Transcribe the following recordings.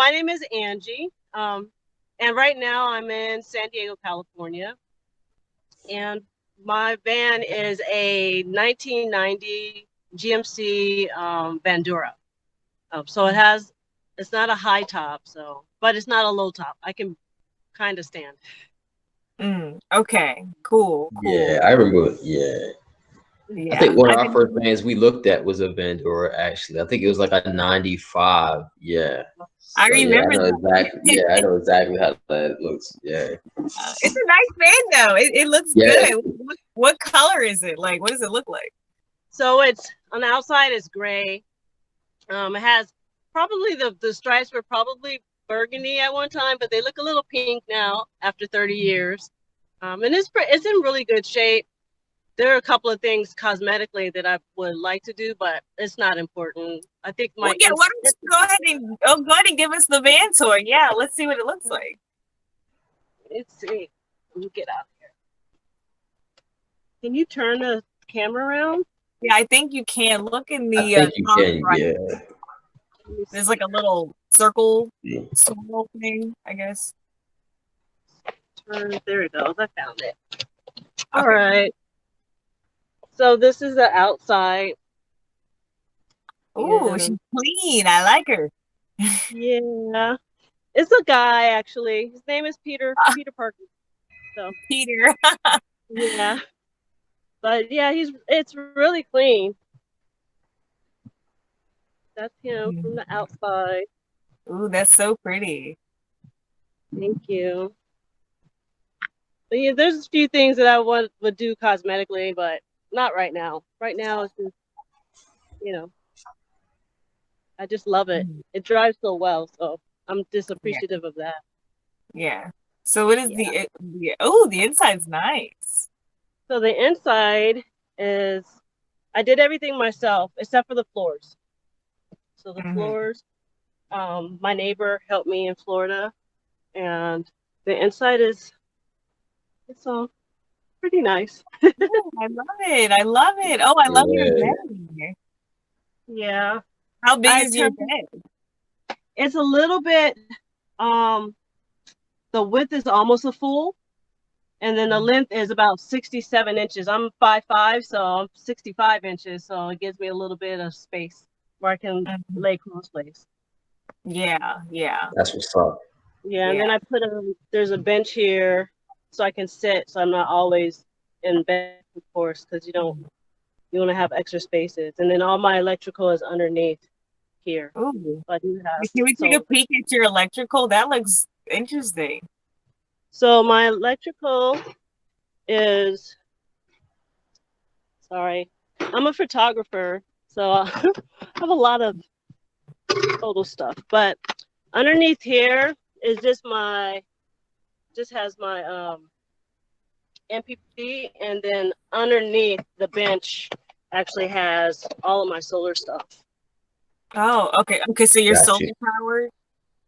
my name is Angie. And right now I'm in San Diego, California. And my van is a 1990 GMC Bandura. So it's not a high top, but it's not a low top. I can kind of stand. Okay, cool. Yeah, I remember. Yeah, I Yeah, think one I of our think first bands we looked at was a Bandura. Actually, I think it was like a '95. Yeah. I So yeah, I remember know that. exactly. Yeah, I know exactly how that looks. Yeah. It's a nice band though. It looks Yeah. good. What color is it? Like, what does it look like? So it's on the outside is gray. It has probably the stripes were probably burgundy at one time, but they look a little pink now after 30 years. And it's in really good shape. There are a couple of things cosmetically that I would like to do, but it's not important. I think Well, yeah. Why don't you go ahead and give us the van tour? Yeah, let's see what it looks like. Let's see. Let me get out here. Can you turn the camera around? Yeah, I think you can. Look in I the think you top can. right. Yeah. There's like a little circle thing, I guess. There it goes. I found it. All right. So this is the outside. Oh, she's clean. I like her. Yeah. It's a guy, actually. His name is Peter Parker. So Peter. yeah. But yeah, it's really clean. That's him from the outside. Ooh, that's so pretty. Thank you. But yeah, there's a few things that I would do cosmetically, but not right now. Right now it's just, I just love it. It drives so well, so I'm just appreciative of that. Yeah. So what is the inside's nice. So the inside is, I did everything myself except for the floors. So the floors, my neighbor helped me in Florida, and the inside it's all pretty nice. Oh, I love it. I love it. Oh, I love your bed. Yeah. How big is your bed? It's a little bit, the width is almost a full, and then the length is about 67 inches. I'm 5'5", so I'm 65 inches, so it gives me a little bit of space where I can lay crossways. Yeah, yeah. That's what's up. Yeah, and then I there's a bench here so I can sit, so I'm not always in bed, of course, because you want to have extra spaces. And then all my electrical is underneath here. Ooh. So I do have, can we take a peek at your electrical? That looks interesting. So my electrical is, sorry, I'm a photographer, so I have a lot of photo stuff. But underneath here is just has my MPP, and then underneath the bench actually has all of my solar stuff. Oh, okay. Okay, so you're solar powered?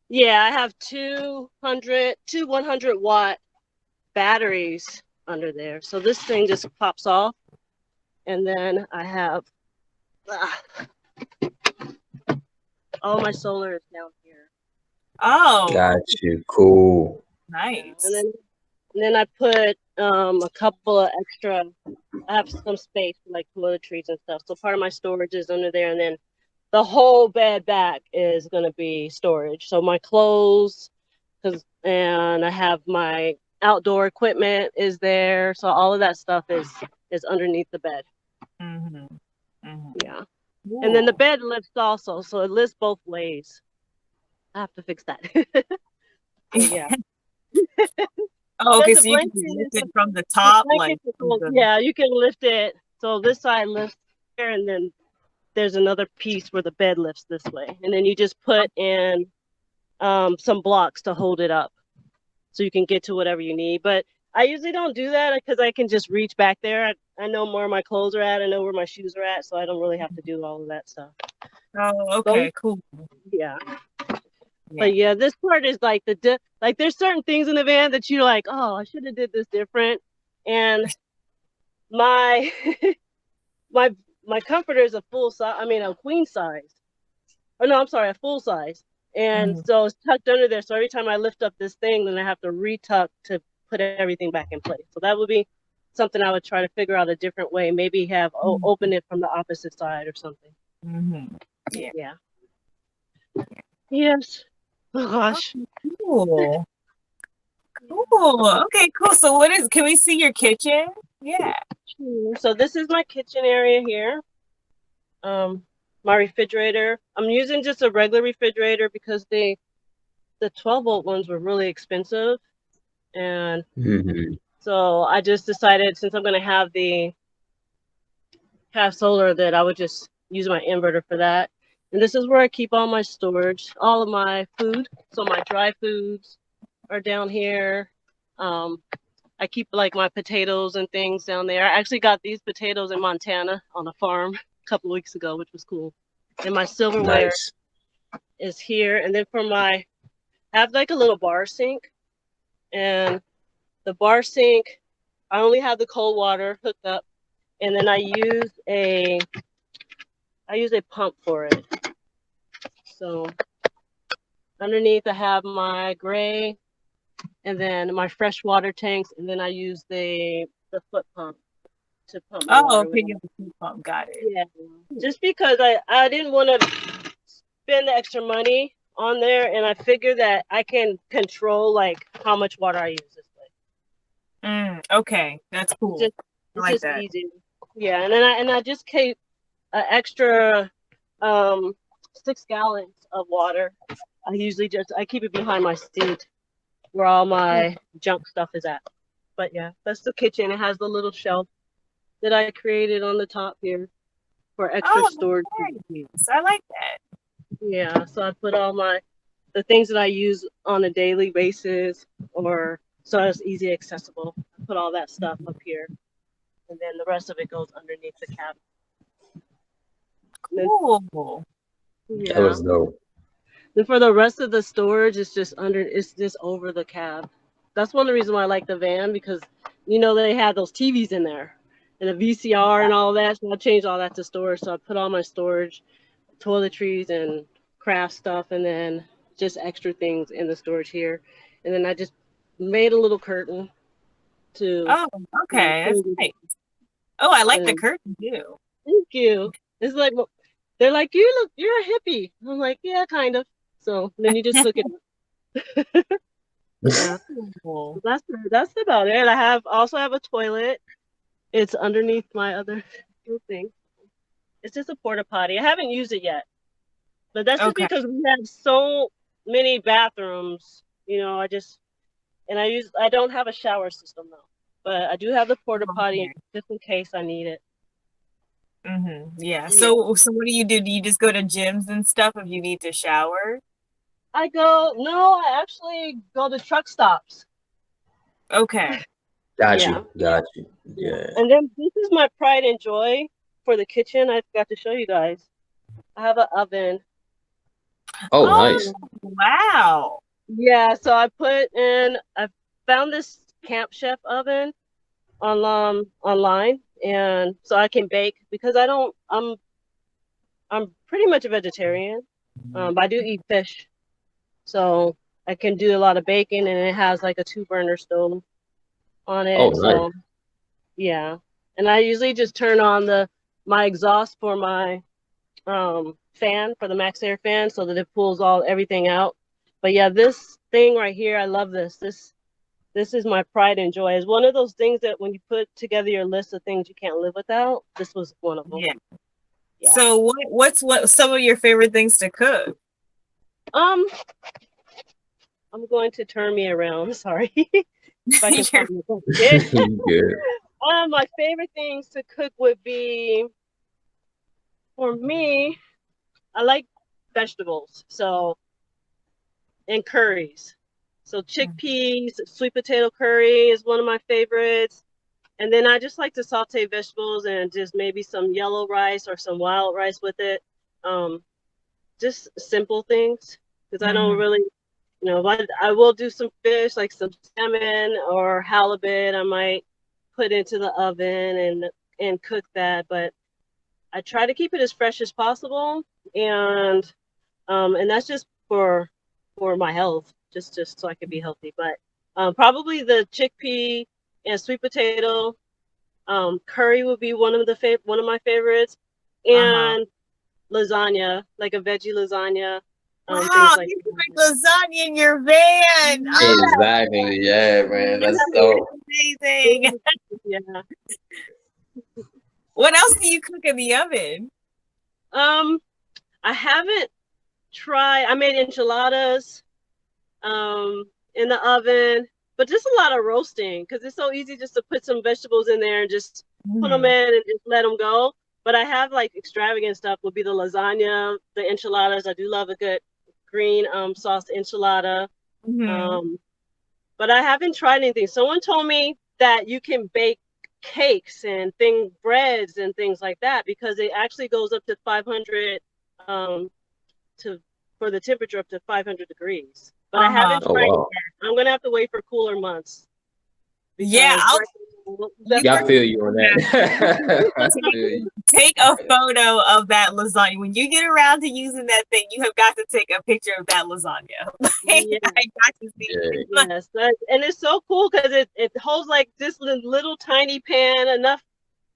Yeah, I have two 100-watt batteries under there. So this thing just pops off, and then I have all my solar is down here. Oh, got you. Cool. Nice. And then I put a couple of extra. I have some space for like toiletries and stuff. So part of my storage is under there, and then the whole bed back is going to be storage. So my clothes, and I have my outdoor equipment is there. So all of that stuff is underneath the bed. Yeah. Ooh. And then the bed lifts also, so it lifts both ways. I have to fix that. Yeah. Oh, okay, so you can lift it from the top, yeah, you can lift it. So this side lifts here, and then there's another piece where the bed lifts this way, and then you just put in some blocks to hold it up, so you can get to whatever you need. But I usually don't do that because I can just reach back there. I know where my clothes are at. I know where my shoes are at, so I don't really have to do all of that stuff. Oh, okay, cool. Yeah. But yeah, this part is like there's certain things in the van that you're like, oh, I should have did this different. And my my comforter is a full size. I mean, a queen size. Oh no, I'm sorry, a full size. And so it's tucked under there. So every time I lift up this thing, then I have to retuck to put everything back in place. So that would be something I would try to figure out a different way. Maybe have open it from the opposite side or something. Yeah. Yes. Oh gosh. Cool. Cool. Okay, cool. So can we see your kitchen? Yeah. So this is my kitchen area here. My refrigerator. I'm using just a regular refrigerator because the 12-volt ones were really expensive. And so I just decided, since I'm going to have solar, that I would just use my inverter for that. And this is where I keep all my storage, all of my food. So my dry foods are down here. I keep like my potatoes and things down there. I actually got these potatoes in Montana on a farm a couple of weeks ago, which was cool. And my silverware is here. And then I have like a little bar sink. And the bar sink, I only have the cold water hooked up. And then I use a pump for it. So underneath I have my gray and then my fresh water tanks, and then I use the foot pump to pump my water. Okay, you have a foot pump. Got it. Yeah, just because I didn't want to spend the extra money on there, and I figure that I can control like how much water I use this way. Okay, that's cool. It's just easy. Yeah, and then I just keep an extra 6 gallons of water. I keep it behind my seat where all my junk stuff is at. But yeah, that's the kitchen. It has the little shelf that I created on the top here for extra storage. Nice. I like that. Yeah, so I put all the things that I use on a daily basis, so it's easy accessible. I put all that stuff up here, and then the rest of it goes underneath the cabinet. Cool. Yeah. That was dope. Then for the rest of the storage, it's just over the cab. That's one of the reasons why I like the van, because they had those TVs in there and a VCR and all that. So I changed all that to storage. So I put all my storage, toiletries and craft stuff, and then just extra things in the storage here. And then I just made a little curtain to. Oh, okay. That's nice. Oh, I like the curtain too. Thank you. It's like, they're like, you're a hippie. I'm like, yeah, kind of. So then you just look at it. Yeah. Cool. That's about it. I also have a toilet. It's underneath my other thing. It's just a porta potty. I haven't used it yet, but that's just because we have so many bathrooms. I don't have a shower system though, but I do have the porta potty just in case I need it. Yeah. So what do? Do you just go to gyms and stuff if you need to shower? I actually go to truck stops. Okay. Got you. Yeah. And then this is my pride and joy for the kitchen. I forgot to show you guys. I have an oven. Oh, nice. Wow. Yeah, so I found this Camp Chef oven online, and so I can bake because I'm pretty much a vegetarian. But I do eat fish. So I can do a lot of baking, and it has like a 2-burner stove on it. Oh, nice. So yeah. And I usually just turn on my exhaust for my fan, for the Max Air fan, so that it pulls everything out. But yeah, this thing right here, I love this. This is my pride and joy. It's one of those things that when you put together your list of things you can't live without, this was one of them. Yeah. So what's some of your favorite things to cook? I'm going to turn me around. Sorry. If I can find it. My favorite things to cook would be, for me, I like vegetables. And curries. So chickpeas, sweet potato curry is one of my favorites. And then I just like to saute vegetables and just maybe some yellow rice or some wild rice with it. Just simple things, because I don't really, but I will do some fish, like some salmon or halibut. I might put into the oven and cook that, but I try to keep it as fresh as possible. And that's just for my health, just so I could be healthy. But probably the chickpea and sweet potato. Curry would be one of my favorites, Uh-huh. and lasagna, like a veggie lasagna, Wow, things like you can make that. lasagna in your van. Oh, Exactly. Yeah, man. That's dope. amazing. Yeah. What else do you cook in the oven? Um, I haven't tried. I made enchiladas in the oven, but just a lot of roasting because it's so easy just to put some vegetables in there and just put them Mhm. in and just let them go. But I have like extravagant stuff would be the lasagna, the enchiladas. I do love a good green sauce enchilada. Mhm. Um, but I haven't tried anything. Someone told me that you can bake cakes and breads and things like that because it actually goes up to 500 um, to for the temperature up to 500 degrees. But I Uh-huh. haven't Oh tried it wow. yet. I'm gonna have to wait for cooler months Yeah, because I'll right now, you Yeah, I definitely. feel you on that. I feel you. take a photo of that lasagna. When you get around to using that thing, you have got to take a picture of that lasagna. Like, Yeah, I got to see Yeah. it. yes, and it's so cool because it holds like this little tiny pan enough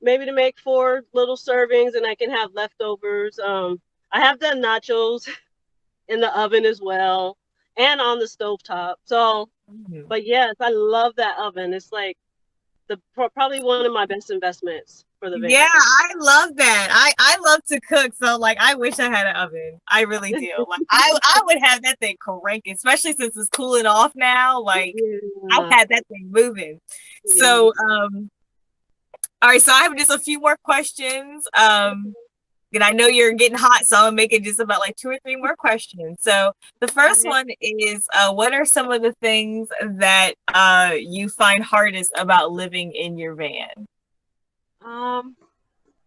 maybe to make 4 little servings, and I can have leftovers. I have done nachos in the oven as well, and on the stovetop. So, Mhm. but yes, I love that oven. It's like probably one of my best investments for the van. Yeah, I love that. I love to cook, so like I wish I had an oven. I really do. Like I would have that thing cranking, especially since it's cooling off now. Like I Yeah, had that thing moving. yeah. So all right, so I have just a few more questions. And I know you're getting hot, so I'm gonna make it just about like 2 or 3 more questions. So the first Okay. one is, what are some of the things that you find hardest about living in your van? Um,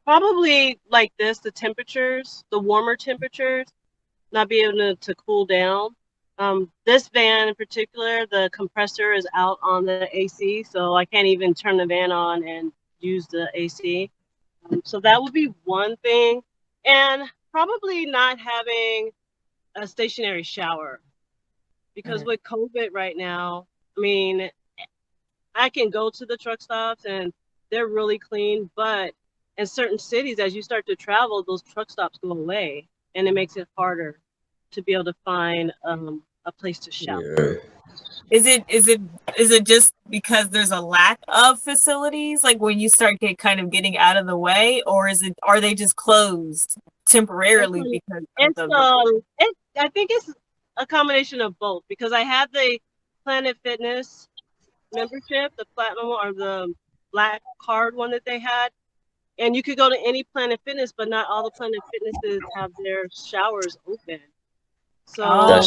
Probably like this, the temperatures, the warmer temperatures, not be able to cool down. This van in particular, the compressor is out on the AC, so I can't even turn the van on and use the AC. So that would be one thing. And probably not having a stationary shower because Mhm. with COVID right now, I mean, I can go to the truck stops and they're really clean, but in certain cities, as you start to travel, those truck stops go away, and it makes it harder to be able to find a place to shower. Yeah. Is it just because there's a lack of facilities, like when you start getting out of the way, or are they just closed It's temporarily like, because of the I think it's a combination of both because I have the Planet Fitness membership, the platinum or the black card one that they had, and you could go to any Planet Fitness, but not all the Planet Fitnesses have their showers open. That's oh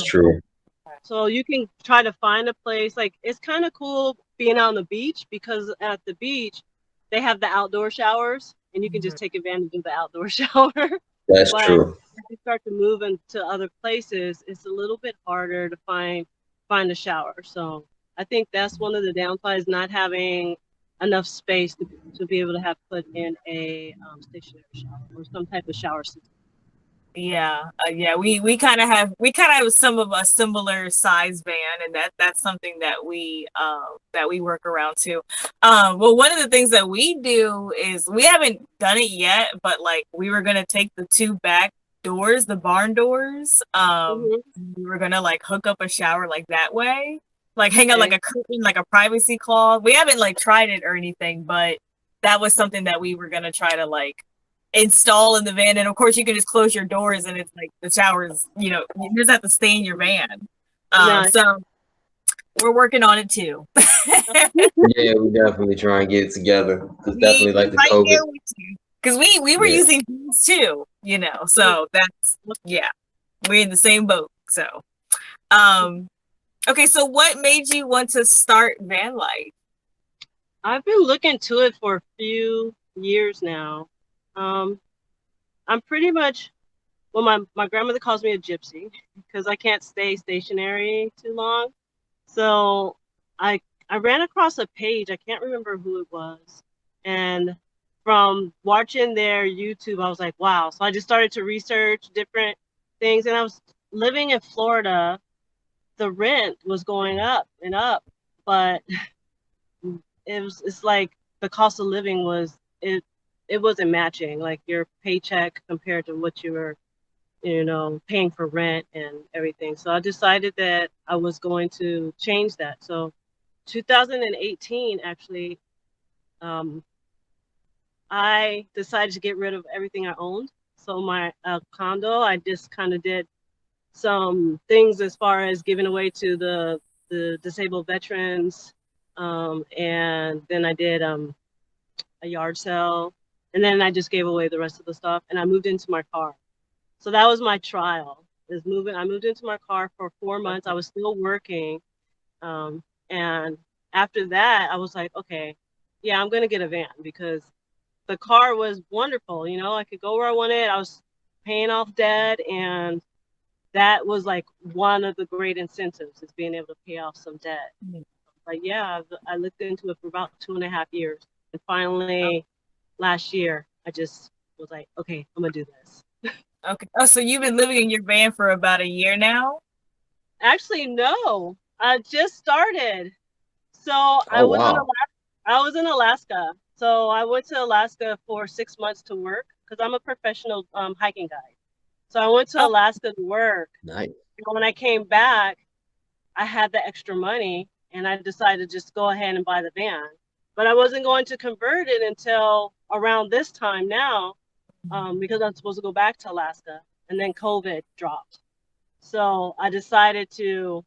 So true. you can try to find a place. Like it's kind of cool being on the beach because at the beach they have the outdoor showers and you can mhm. just take advantage of the outdoor shower. That's But true. as you start to move into other places, it's a little bit harder to find a shower. So I think that's one of the downsides, not having enough space to be able to have put in a stationary shower or some type of shower system. Yeah, yeah, we kind of have some of a similar size van, and that's something that we work around too. Well, one of the things that we do is we haven't done it yet, but like we were gonna take the 2 back doors, the barn doors. Hmm. We were gonna like hook up a shower like that way, like hang out like Okay. a curtain, like a privacy cloth. We haven't like tried it or anything, but that was something that we were gonna try to like install in the van. And of course you can just close your doors and it's like the showers, you just have to stay in your van. No. So we're working on it too. Yeah, we definitely try and get it together. It's definitely We like the right COVID. there with you. Because we were Yeah. using these too, so that's yeah, we're in the same boat. So okay, so what made you want to start van life? I've been looking to it for a few years now. Um, I'm pretty much, well, my grandmother calls me a gypsy because I can't stay stationary too long. So I I ran across a page, I can't remember who it was. And from watching their YouTube, I was like, wow. So I just started to research different things. And I was living in Florida, the rent was going up and up, but it's like the cost of living it wasn't matching, like your paycheck compared to what you were, paying for rent and everything. So I decided that I was going to change that. So 2018, actually, I decided to get rid of everything I owned. So my condo, I just kind of did some things as far as giving away to the disabled veterans. And then I did a yard sale. And then I just gave away the rest of the stuff. And I moved into my car. So that was my trial. I moved into my car for 4 months. I was still working. And after that, I was like, okay, yeah, I'm going to get a van because the car was wonderful. I could go where I wanted. I was paying off debt, and that was like one of the great incentives is being able to pay off some debt. But yeah, I looked into it for about 2.5 years. And finally, last year, I just was like, okay, I'm going to do this. Okay. Oh, so you've been living in your van for about a year now? Actually, no. I just started. So Oh wow. I was in Alaska. So I went to Alaska for 6 months to work because I'm a professional hiking guide. So I went to Oh, Alaska to work. Nice. And when I came back, I had the extra money and I decided to just go ahead and buy the van. But I wasn't going to convert it until around this time now, because I'm supposed to go back to Alaska. And then COVID dropped. So I decided to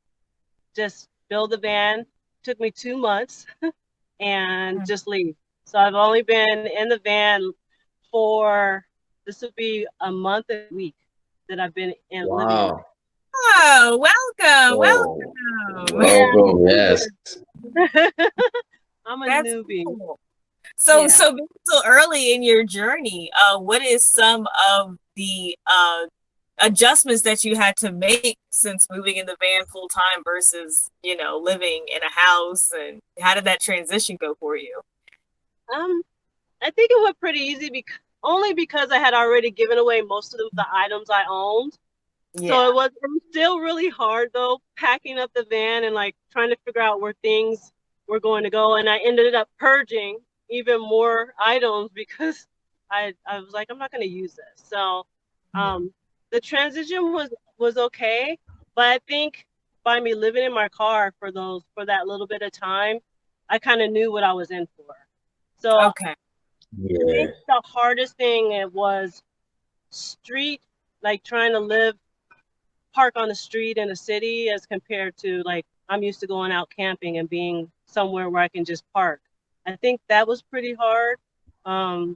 just build the van. Took me 2 months and just leave. So I've only been in the van for, this would be a month and a week that I've been living in. Wow. oh, welcome, Oh, welcome. welcome. Yes. I'm a That's newbie. cool. So, Yeah. so being so early in your journey, what is some of the adjustments that you had to make since moving in the van full time versus, living in a house, and how did that transition go for you? I think it went pretty easy only because I had already given away most of the items I owned. Yeah. So it was still really hard though, packing up the van and like trying to figure out where things were going to go. And I ended up purging even more items because I was like, I'm not going to use this. So the transition was okay, but I think by me living in my car for that little bit of time, I kind of knew what I was in for. So Okay. Yeah. I think the hardest thing it was street, like trying to park on the street in a city as compared to like I'm used to going out camping and being somewhere where I can just park. I think that was pretty hard.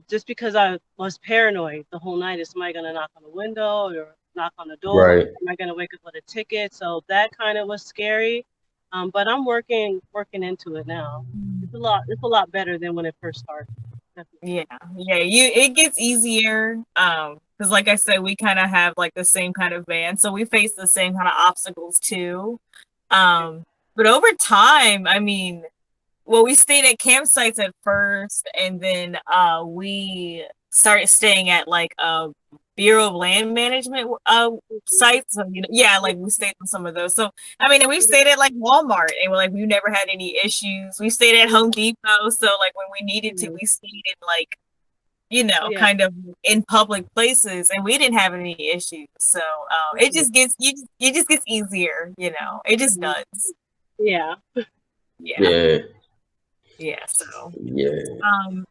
Just because I was paranoid the whole night. Is somebody gonna knock on the window or knock on the door? Right. Am I gonna wake up with a ticket? So that kind of was scary. But I'm working into it now. It's a lot better than when it first started. Yeah, it gets easier. Because like I said, we kind of have like the same kind of van, so we face the same kind of obstacles too. But over time, I mean, well, we stayed at campsites at first, and then we started staying at like Bureau of Land Management sites. So, yeah, like we stayed on some of those. So I mean, and we've stayed at like Walmart, and we've never had any issues. We stayed at Home Depot, so like when we needed to, we stayed in like Yeah. kind of in public places, and we didn't have any issues. So it just gets it just gets easier. It just does. Yeah. Yeah. Yeah. So Yeah.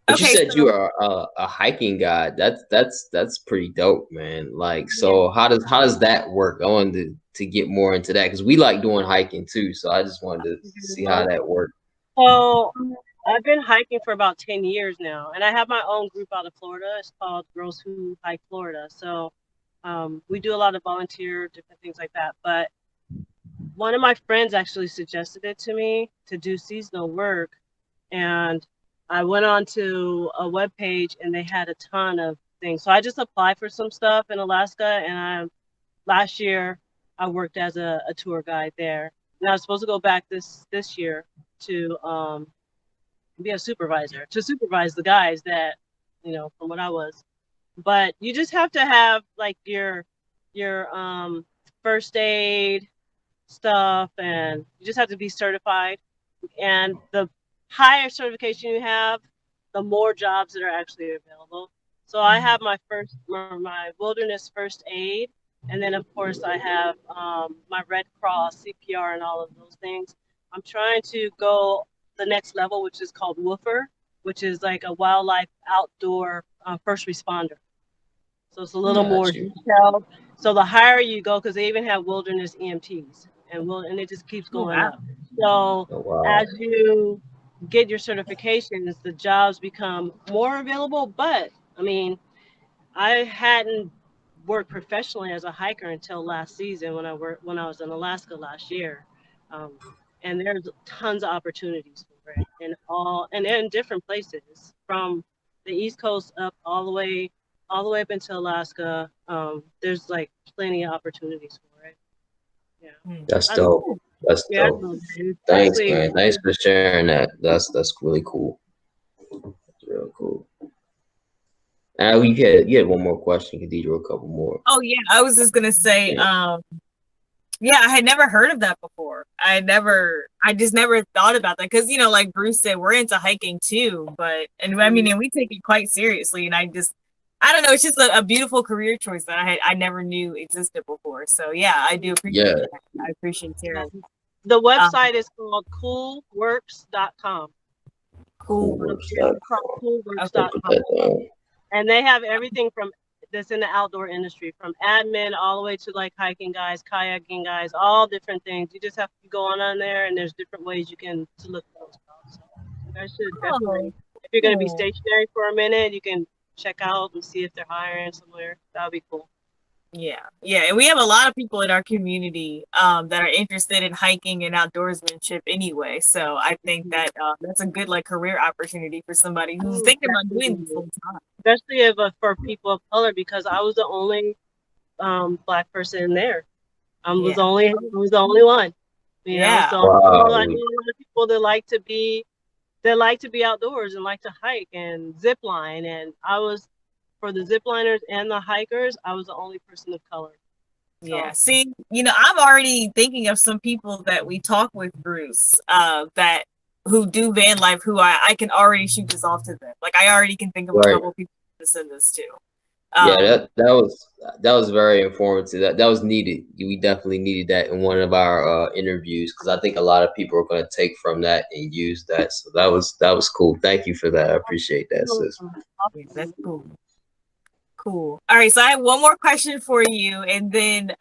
But you okay. said So, you are a hiking guide. That's pretty dope, man. Like, so how does that work? I wanted to get more into that because we like doing hiking too. So I just wanted to see how that worked. So I've been hiking for about 10 years now, and I have my own group out of Florida. It's called Girls Who Hike Florida. So we do a lot of volunteer, different things like that. But one of my friends actually suggested it to me to do seasonal work. And I went on to a webpage and they had a ton of things. So I just applied for some stuff in Alaska. And last year I worked as a tour guide there. And I was supposed to go back this year to be a supervisor, to supervise the guys that, from what I was. But you just have to have like your first aid stuff, and you just have to be certified. And the higher certification you have, the more jobs that are actually available. So I have my wilderness first aid, and then of course I have my Red Cross, CPR, and all of those things. I'm trying to go the next level, which is called WOOFer, which is like a wildlife outdoor first responder. So it's a little more detailed. So the higher you go, because they even have wilderness EMTs, and it just keeps going up. So as you get your certifications, the jobs become more available. But I mean, I hadn't worked professionally as a hiker until last season when I was in Alaska last year, um, and there's tons of opportunities for it and they're in different places from the East Coast up all the way up into Alaska. There's like plenty of opportunities for it. Yeah, That's dope. That's dope. Thanks, man. Thanks for sharing that. That's really cool. That's real cool. You had one more question, Khadijah, a couple more. Oh yeah, I was just gonna say, yeah, I had never heard of that before. I just never thought about that because like Bruce said, we're into hiking too, and I mean, and we take it quite seriously. And I don't know, it's just a beautiful career choice that I never knew existed before. So yeah, I do appreciate that. I appreciate hearing. The website is called coolworks.com. Coolworks.com. And they have everything from that's in the outdoor industry, from admin all the way to like hiking guys, kayaking guys, all different things. You just have to go on there, and there's different ways you can to look at those jobs. So that should definitely, if you're going to be stationary for a minute, you can check out and see if they're hiring somewhere. That would be cool. Yeah, and we have a lot of people in our community that are interested in hiking and outdoorsmanship anyway. So I think that that's a good like career opportunity for somebody who's thinking about doing this full time. Especially for people of color, because I was the only Black person in there. I was the only one. You know, so I know a lot of people that like to be outdoors and like to hike and zip line, and I was, for the zip liners and the hikers, I was the only person of color. So. Yeah, see, I'm already thinking of some people that we talk with, Bruce, who do van life, who I can already shoot this off to them. Like I already can think of a couple people to send this to. Yeah, that was very informative. That was needed. We definitely needed that in one of our interviews, because I think a lot of people are going to take from that and use that. So that was cool. Thank you for that. I appreciate that, sis. Yeah, that's cool. Cool. All right, so I have one more question for you, and then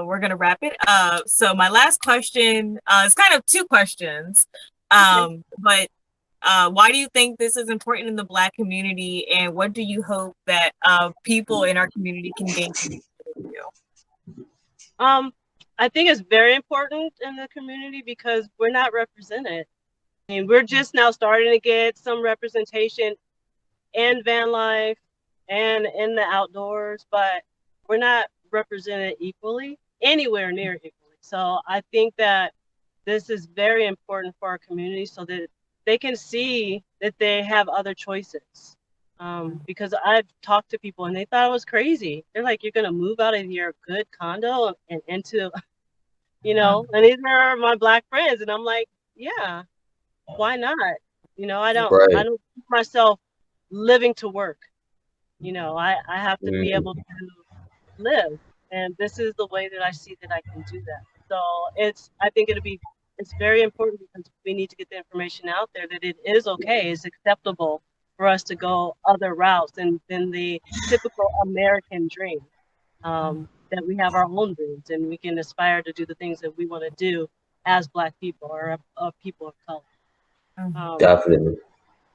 we're gonna wrap it up. So my last question is kind of two questions, but why do you think this is important in the Black community, and what do you hope that people in our community can gain from you? I think it's very important in the community because we're not represented. I mean, we're just now starting to get some representation in van life and in the outdoors, but we're not represented equally, anywhere near equally. So I think that this is very important for our community so that they can see that they have other choices. Because I've talked to people and they thought I was crazy. They're like, you're going to move out of your good condo and into, and these are my Black friends. And I'm like, yeah, why not? I don't keep myself living to work. I have to be able to live, and this is the way that I see that I can do that. So I think it's very important because we need to get the information out there that it is okay, it's acceptable for us to go other routes than the typical American dream. That we have our own dreams and we can aspire to do the things that we want to do as Black people or people of color. Definitely.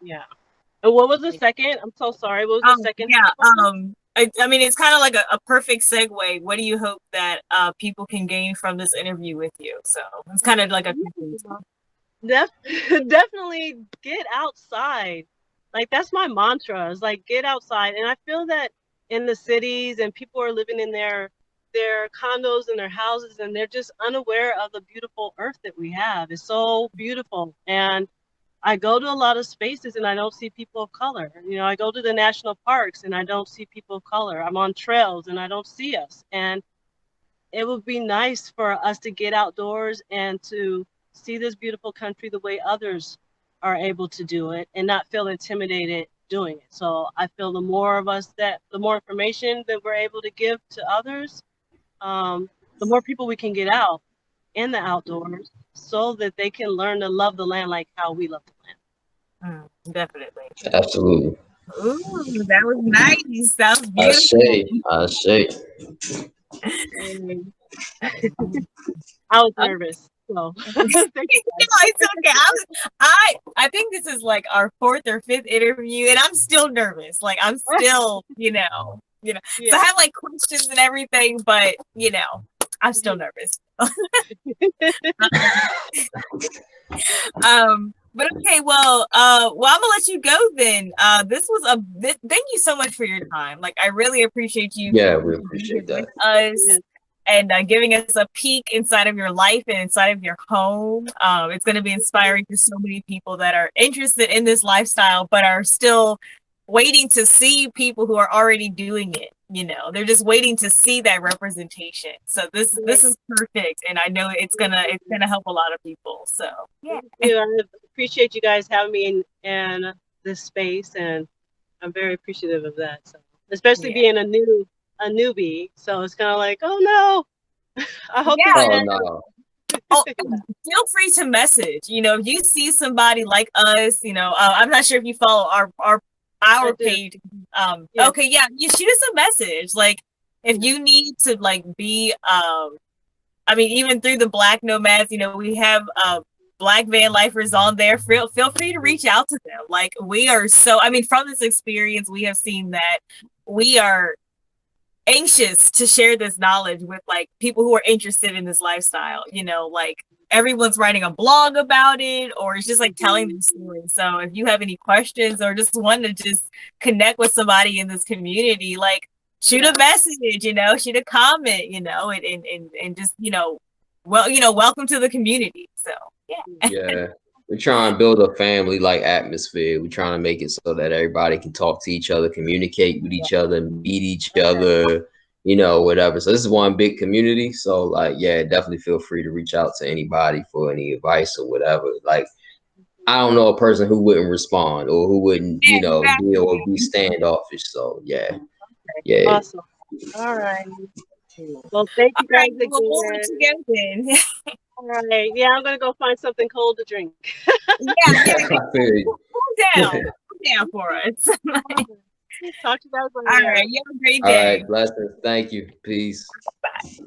Yeah. And what was the second? I'm so sorry. What was the second? Yeah. I mean, it's kind of like a perfect segue. What do you hope that people can gain from this interview with you? So it's kind of like a definitely get outside. Like that's my mantra. Is like get outside. And I feel that in the cities and people are living in their condos and their houses and they're just unaware of the beautiful earth that we have. It's so beautiful. And I go to a lot of spaces and I don't see people of color. I go to the national parks and I don't see people of color. I'm on trails and I don't see us. And it would be nice for us to get outdoors and to see this beautiful country the way others are able to do it and not feel intimidated doing it. So I feel the more of us the more information that we're able to give to others, the more people we can get out in the outdoors so that they can learn to love the land like how we love the land. Definitely. Absolutely. Ooh, that was nice. That was beautiful. I say. I was nervous. So thank you guys. It's okay. I think this is like our 4th or 5th interview, and I'm still nervous. Like I'm still, Yeah. So I have like questions and everything, but I'm still nervous. But okay, well, I'm gonna let you go then. This was thank you so much for your time. Like I really appreciate you. Yeah, we appreciate that. With us. And giving us a peek inside of your life and inside of your home. It's going to be inspiring for so many people that are interested in this lifestyle, but are still waiting to see people who are already doing it. They're just waiting to see that representation. So this is perfect, and I know it's gonna help a lot of people. So yeah, I appreciate you guys having me in this space, and I'm very appreciative of that. So especially being a newbie, so it's kind of like, oh no, I hope feel free to message. If you see somebody like us, I'm not sure if you follow our page. Okay, you shoot us a message. Like if you need to like be, even through the Black Nomads, we have Black van lifers on there. Feel free to reach out to them. Like we are from this experience, we have seen that we are anxious to share this knowledge with like people who are interested in this lifestyle. Like everyone's writing a blog about it, or it's just like telling their story. So if you have any questions or just want to just connect with somebody in this community, like shoot a message, shoot a comment, and just welcome to the community. So yeah, we're trying to build a family like atmosphere. We're trying to make it so that everybody can talk to each other, communicate with each other, meet each other, whatever. So this is one big community. So like, definitely feel free to reach out to anybody for any advice or whatever. Like, I don't know a person who wouldn't respond or who wouldn't, be standoffish. So yeah. Awesome. All right. Well, thank you guys again. We'll let you go then. All right. Yeah, I'm gonna go find something cold to drink. Cool down for us. Talk to you guys later. All right. You have a great day. All right. Blessings. Thank you. Peace. Bye.